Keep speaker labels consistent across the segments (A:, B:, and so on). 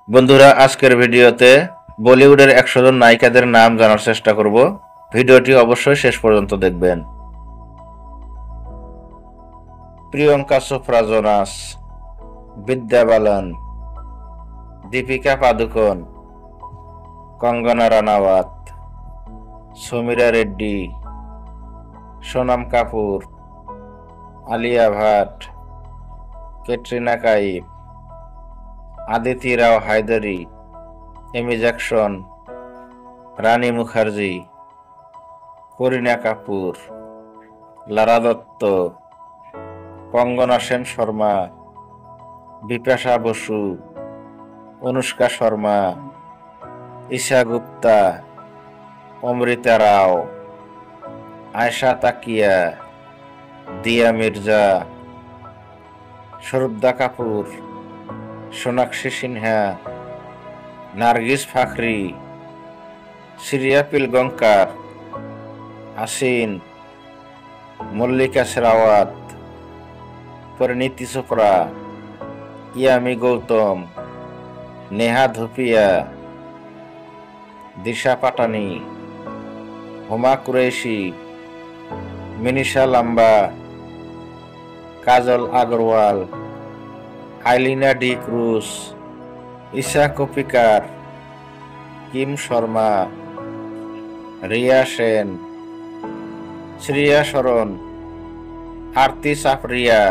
A: বন্ধুরা, আজকের ভিডিওতে বলিউডের 100 জন নায়িকাদের নাম জানার চেষ্টা করব। ভিডিওটি অবশ্যই শেষ পর্যন্ত দেখবেন। প্রিয়ঙ্কা চোপড়া জোনাস, বিদ্যা বালান, দীপিকা পাদুকোন, কঙ্গনা রানাওয়াত, সমীরা রেড্ডি, সোনাম কাপুর, আলিয়া ভাট, ক্যাটরিনা কাইফ, আদিতি রাও হায়দারি, এমি জ্যাকসন, রানী মুখার্জি, করিনা কাপুর, লারা দত্ত, কঙ্গনা সেন শর্মা, বিপাশা বসু, অনুষ্কা শর্মা, ঈশা গুপ্তা, অমৃতা রাও, আয়েশা তাকিয়া, দিয়া মির্জা, শ্রদ্ধা কাপুর, সোনাক্ষী সিনহা, নার্গিস ফাখরি, সিরিয়া পিলগাঁওকর, আসিন, মল্লিকা শেরাওয়াত, পরিণীতি চোপড়া, ইয়ামি গৌতম, নেহা ধুপিয়া, দিশা পাটানি, হুমা কুরেশি, মিনিশা লাম্বা, কাজল আগরওয়াল, আইলিনা ডি ক্রুজ, ঈশা কোপিকার, কিম শর্মা, রিয়া সেন, শ্রিয়া শরণ, আরতি সাফরিয়া,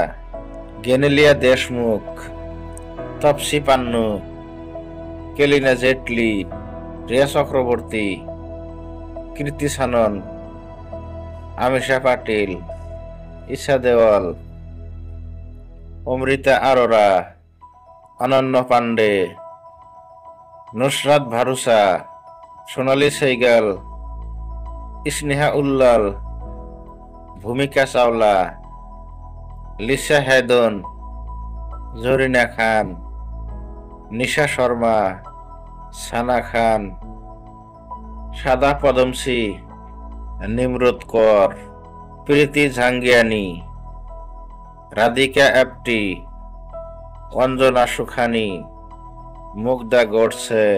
A: গেনেলিয়া দেশমুখ, তপসি পান্নু, কেলিনা জেটলি, রিয়া চক্রবর্তী, কীর্তি সানন, আমিষা পাটিল, ঈশা দেওয়াল, অমৃতা আরোরা, অনন্য পান্ডে, নুসরাত ভারুসা, সোনালী সৈগাল, স্নেহা উল্লাল, ভূমিকা চাওলা, লিসা হেদন, জরিনা খান, নিশা শর্মা, সানা খান, সাদা পদমসি, নিমরুত কর, প্রীতি ঝাঙ্গিয়ানি, রাধিকা অ্যাপ্টি, অঞ্জনা সুখানি, মুগ্ধা গোডসে,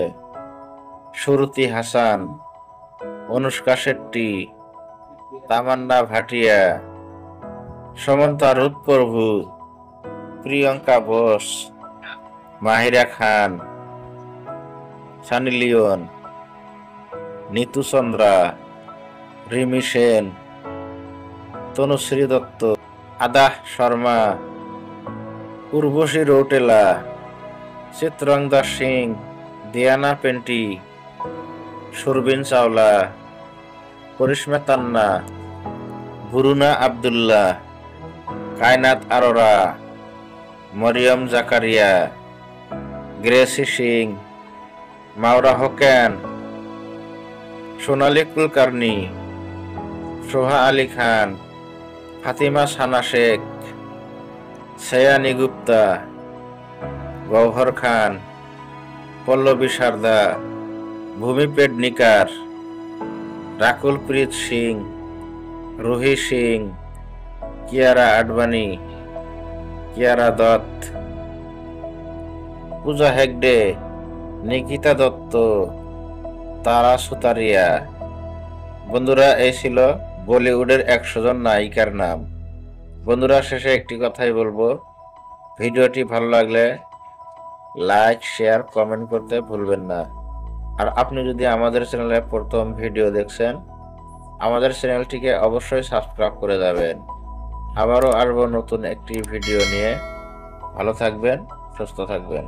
A: শ্রুতি হাসান, অনুষ্কা শেট্টি, তামান্না ভাটিয়া, সমন্তা রুত প্রভু, প্রিয়ঙ্কা বোস, মাহিরা খান, সানি লিওন, নিতু চন্দ্রা, রিমি সেন, তনুশ্রী দত্ত, আদাহ শর্মা, উর্বশী রৌটেলা, চিত্রঙ্গদা সিং, দিয়ানা পেন্টি, সুরবিন চাওলা, করিশ্মা তান্না, বুরুনা আবদুল্লাহ, কায়নাত আরোরা, মরিয়ম জাকারিয়া, গ্রেসি সিং, মাওরা হোকেন, সোনালী কুলকার্নি, সোহা আলী খান, ফাতিমা সানা শেখ, সয়ানি গুপ্তা, গৌহর খান, পল্লবী সারদা, ভূমি পেডনিকার, রাকুল প্রীত সিং, রুহি সিং, কিয়ারা আডবাণী, কিয়ারা দত্ত, পূজা হেগডে, নিকিতা দত্ত, তারা সুতারিয়া। বন্ধুরা, এই ছিল বলিউডের 100 জন নায়িকার নাম। বন্ধুরা, শেষে একটি কথাই বলবো, ভিডিওটি ভালো লাগলে লাইক, শেয়ার, কমেন্ট করতে ভুলবেন না। আর আপনি যদি আমাদের চ্যানেলে প্রথম ভিডিও দেখছেন, আমাদের চ্যানেলটিকে অবশ্যই সাবস্ক্রাইব করে যাবেন। আবারও আসবো নতুন একটি ভিডিও নিয়ে। ভালো থাকবেন, সুস্থ থাকবেন।